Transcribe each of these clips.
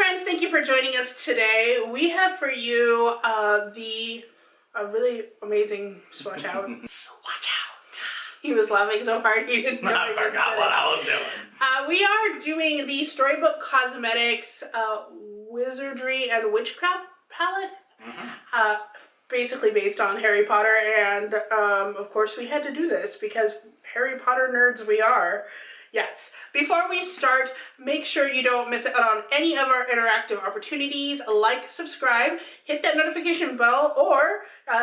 friends, thank you for joining us today. We have for you a really amazing swatch out. Swatch out. He was laughing so hard he didn't know. I forgot what I was doing. We are doing the Storybook Cosmetics Wizardry and Witchcraft palette. Basically based on Harry Potter, and of course we had to do this because Harry Potter nerds we are. Yes. Before we start, make sure you don't miss out on any of our interactive opportunities. Like, subscribe, hit that notification bell, or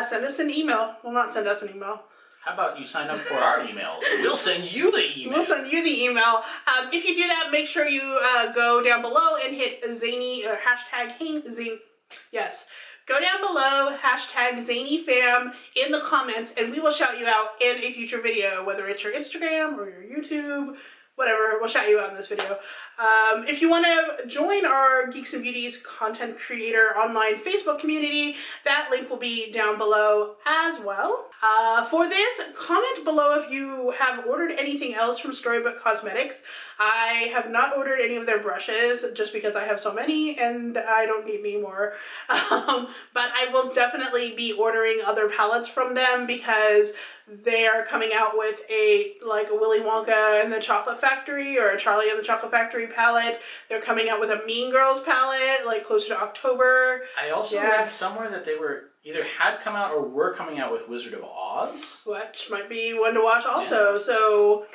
send us an email. Well, not send us an email. How about you sign up for our emails? We'll send you the email. We'll send you the email. If you do that, make sure you go down below and hit Zainey, hashtag Zainey. Yes. Go down below, hashtag ZaineyFam in the comments, and we will shout you out in a future video, whether it's your Instagram or your YouTube, whatever, we'll shout you out in this video. If you want to join our Geeks and Beauties content creator online Facebook community, that link will be down below as well. For this, comment below if you have ordered anything else from Storybook Cosmetics. I have not ordered any of their brushes just because I have so many and I don't need any more. But I will definitely be ordering other palettes from them because they are coming out with a Willy Wonka and the Chocolate Factory or a Charlie and the Chocolate Factory palette. They're coming out with a Mean Girls palette like closer to October. I also read somewhere that they were either had come out or were coming out with Wizard of Oz. Which might be one to watch also. Yeah. So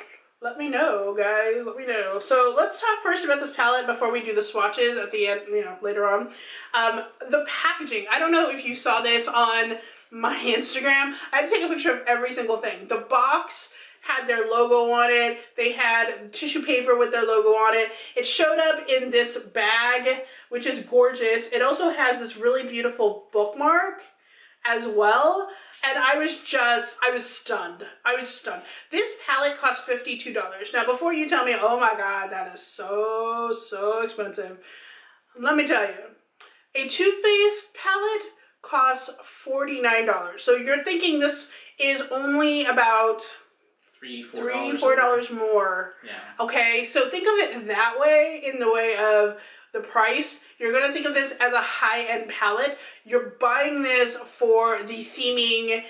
let me know, guys. Let me know. So let's talk first about this palette before we do the swatches at the end, later on. The packaging. I don't know if you saw this on my Instagram. I had to take a picture of every single thing. The box had their logo on it. They had tissue paper with their logo on it. It showed up in this bag, which is gorgeous. It also has this really beautiful bookmark as well. And I was stunned. I was stunned. This palette cost $52. Now, before you tell me, oh my God, that is so expensive. Let me tell you, a Too Faced palette costs $49. So you're thinking this is only about $3-4 more. Yeah. Okay, so think of it that way, in the way of the price. You're gonna think of this as a high-end palette. You're buying this for the theming,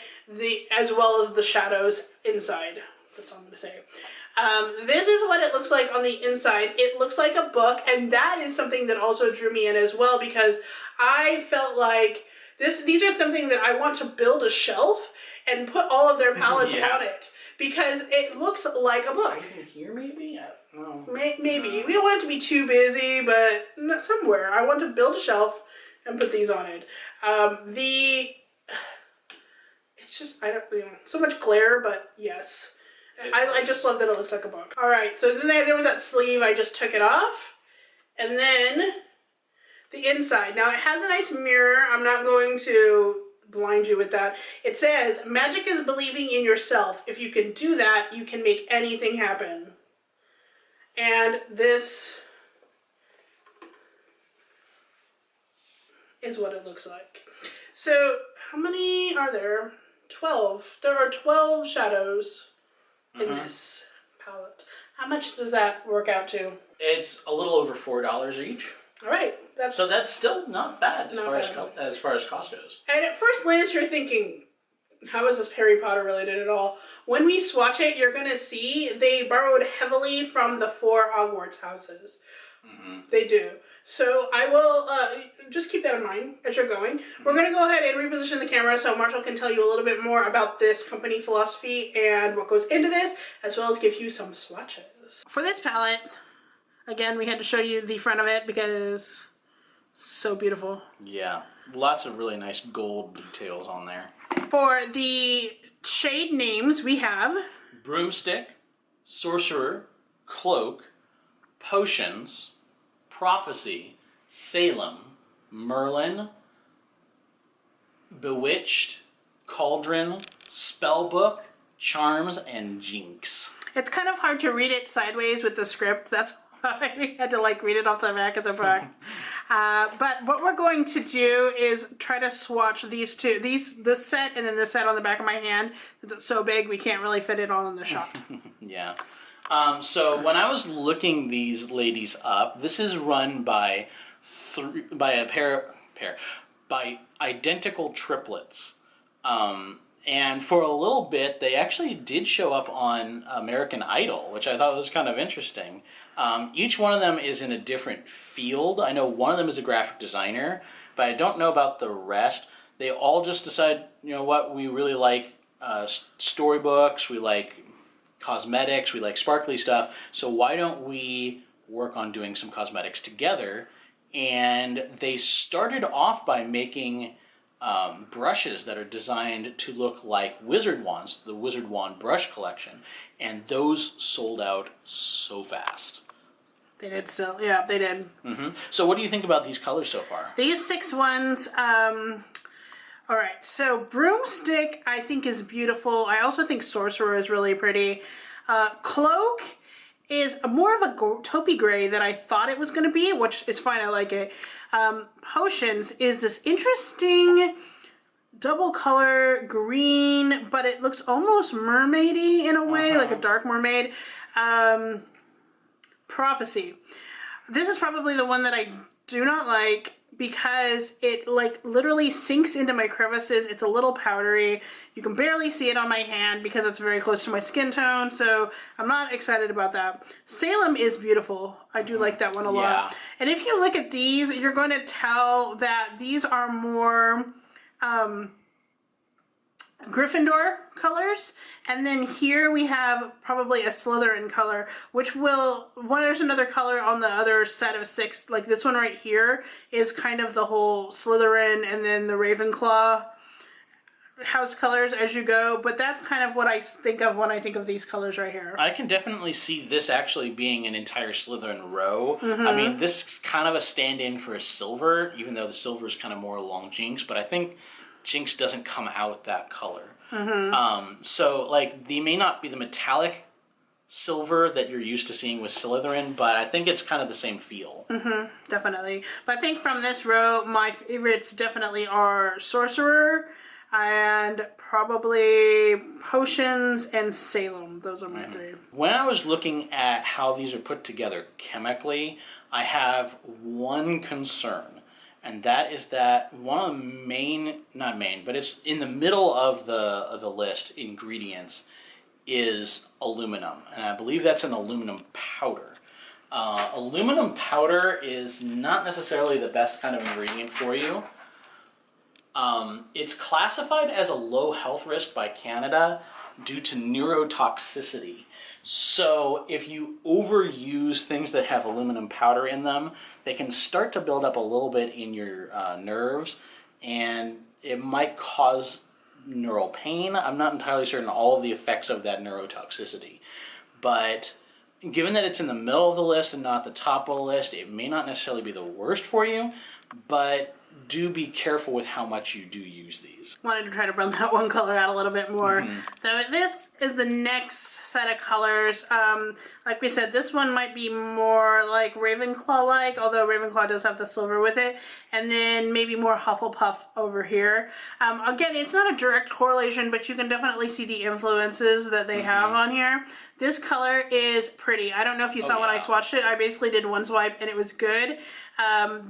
as well as the shadows inside. That's all I'm gonna say. This is what it looks like on the inside. It looks like a book, and that is something that also drew me in as well, because I felt like these are something that I want to build a shelf and put all of their palettes on it, because it looks like a book. Even here, maybe? No. Maybe. We don't want it to be too busy, but somewhere. I want to build a shelf and put these on it. It's just, I don't, so much glare, but yes. I just love that it looks like a book. All right, so then there was that sleeve. I just took it off. And then the inside. Now, it has a nice mirror. I'm not going to blind you with that. It says, magic is believing in yourself. If you can do that, you can make anything happen. And this is what it looks like. So, how many are there? 12. There are 12 shadows in this palette. How much does that work out to? It's a little over $4 each. All right. So that's still not bad as far as cost goes. And at first glance, you're thinking, how is this Harry Potter related at all? When we swatch it, you're going to see they borrowed heavily from the 4 Hogwarts houses. They do. So I will just keep that in mind as you're going. We're going to go ahead and reposition the camera so Marshall can tell you a little bit more about this company philosophy and what goes into this, as well as give you some swatches. For this palette, again, we had to show you the front of it because it's so beautiful. Yeah, lots of really nice gold details on there. For the shade names, we have Broomstick, Sorcerer, Cloak, Potions, Prophecy, Salem, Merlin, Bewitched, Cauldron, Spellbook, Charms, and Jinx. It's kind of hard to read it sideways with the script. That's why we had to read it off the back of the book. But what we're going to do is try to swatch these two. This set and then this set on the back of my hand. It's so big we can't really fit it all in the shot. Yeah. So when I was looking these ladies up, this is run by by identical triplets. And for a little bit, they actually did show up on American Idol, which I thought was kind of interesting. Each one of them is in a different field. I know one of them is a graphic designer, but I don't know about the rest. They all just decide, you know what, we really like storybooks, we like cosmetics, we like sparkly stuff, so why don't we work on doing some cosmetics together? And they started off by making brushes that are designed to look like wizard wands, the Wizard Wand brush collection, and those sold out so fast. They did still, yeah, they did. Mm-hmm. So what do you think about these colors so far? These 6 ones, all right, so Broomstick I think is beautiful. I also think Sorcerer is really pretty. Cloak is more of a taupey gray than I thought it was going to be, which is fine, I like it. Potions is this interesting double color green, but it looks almost mermaidy in a way, like a dark mermaid. Prophecy. This is probably the one that I do not like because it like literally sinks into my crevices. It's a little powdery. You can barely see it on my hand because it's very close to my skin tone, so I'm not excited about that. Salem is beautiful. I do like that one a lot. And if you look at these, you're going to tell that these are more Gryffindor colors, and then here we have probably a Slytherin color, which will, there's another color on the other set of 6, like this one right here is kind of the whole Slytherin and then the Ravenclaw house colors as you go, but that's kind of what I think of when I think of these colors right here. I can definitely see this actually being an entire Slytherin row. I mean, this is kind of a stand-in for a silver, even though the silver is kind of more along Jinx, but I think Jinx doesn't come out that color. So, like, they may not be the metallic silver that you're used to seeing with Slytherin, but I think it's kind of the same feel. Definitely. But I think from this row, my favorites definitely are Sorcerer and probably Potions and Salem. Those are my 3. When I was looking at how these are put together chemically, I have one concern. And that is that one of the but it's in the middle of the list, ingredients, is aluminum. And I believe that's an aluminum powder. Aluminum powder is not necessarily the best kind of ingredient for you. It's classified as a low health risk by Canada due to neurotoxicity. So if you overuse things that have aluminum powder in them, they can start to build up a little bit in your nerves, and it might cause neural pain. I'm not entirely certain all of the effects of that neurotoxicity. But given that it's in the middle of the list and not the top of the list, it may not necessarily be the worst for you, but do be careful with how much you do use these. Wanted to try to bring that one color out a little bit more. So this is the next set of colors. Like we said, this one might be more like Ravenclaw-like, although Ravenclaw does have the silver with it. And then maybe more Hufflepuff over here. Again, it's not a direct correlation, but you can definitely see the influences that they have on here. This color is pretty. I don't know if you saw when I swatched it. I basically did one swipe and it was good.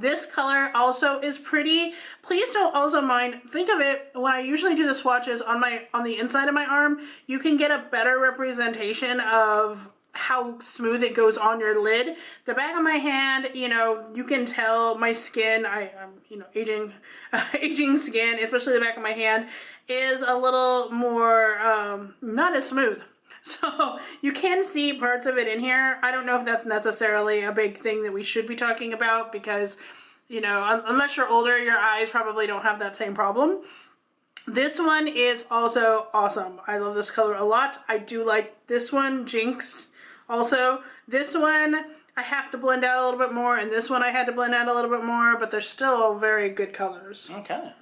This color also is pretty. Please don't also mind, think of it, when I usually do the swatches on the inside of my arm, you can get a better representation of how smooth it goes on your lid. The back of my hand, you know, you can tell my skin, I'm you know, aging skin, especially the back of my hand, is a little more, not as smooth. So you can see parts of it in here. I don't know if that's necessarily a big thing that we should be talking about because, you know, unless you're older, your eyes probably don't have that same problem. This one is also awesome. I love this color a lot. I do like this one, Jinx, also. This one I have to blend out a little bit more, and this one I had to blend out a little bit more, but they're still very good colors. Okay.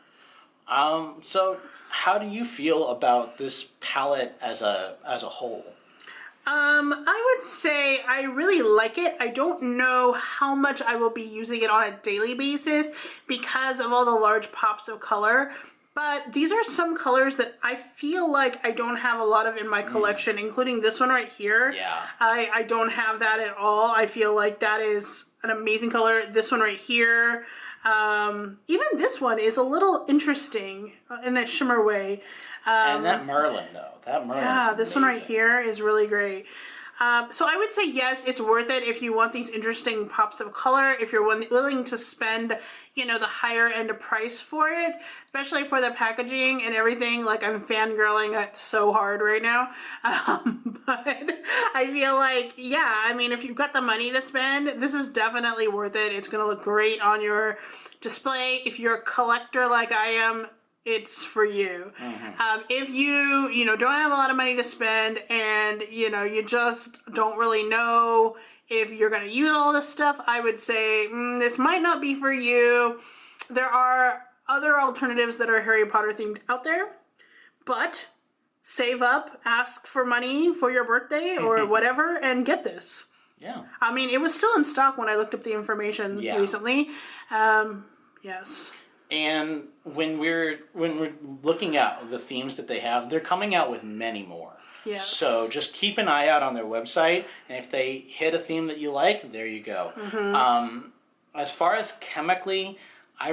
So how do you feel about this palette as a whole? I would say I really like it. I don't know how much I will be using it on a daily basis because of all the large pops of color, But these are some colors that I feel like I don't have a lot of in my collection, including this one right here. Yeah. I don't have that at all. I feel like that is an amazing color. This one right here. Even this one is a little interesting in a shimmer way. And that Merlin, though. That Merlin's Yeah, this one right amazing. here is really great. So I would say yes, it's worth it if you want these interesting pops of color, if you're willing to spend, you know, the higher end price for it, especially for the packaging and everything. Like, I'm fangirling it so hard right now. But I feel like, yeah, I mean, if you've got the money to spend, this is definitely worth it. It's going to look great on your display. If you're a collector like I am, it's for you. If you know, don't have a lot of money to spend and, you know, you just don't really know if you're going to use all this stuff, I would say this might not be for you. There are other alternatives that are Harry Potter themed out there, but save up, ask for money for your birthday or whatever, and get this. Yeah. I mean, it was still in stock when I looked up the information recently. Yes. And when we're looking at the themes that they have, they're coming out with many more. Yes. So just keep an eye out on their website, and if they hit a theme that you like, there you go. As far as chemically, I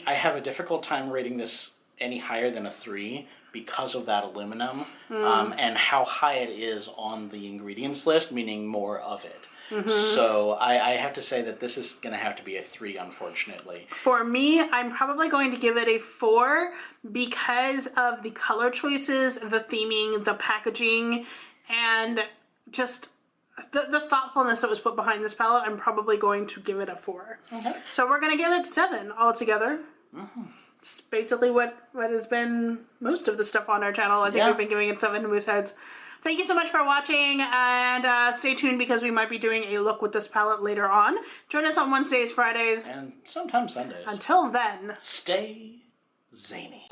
have a difficult time rating this any higher than a 3 because of that aluminum and how high it is on the ingredients list, meaning more of it. So I have to say that this is going to have to be a 3, unfortunately. For me, I'm probably going to give it a 4 because of the color choices, the theming, the packaging, and just the thoughtfulness that was put behind this palette. I'm probably going to give it a 4. Okay. So we're going to give it 7 altogether. It's basically what has been most of the stuff on our channel. I think we've been giving it 7 moose heads. Thank you so much for watching, and stay tuned because we might be doing a look with this palette later on. Join us on Wednesdays, Fridays, And sometimes Sundays. Until then, Stay zany.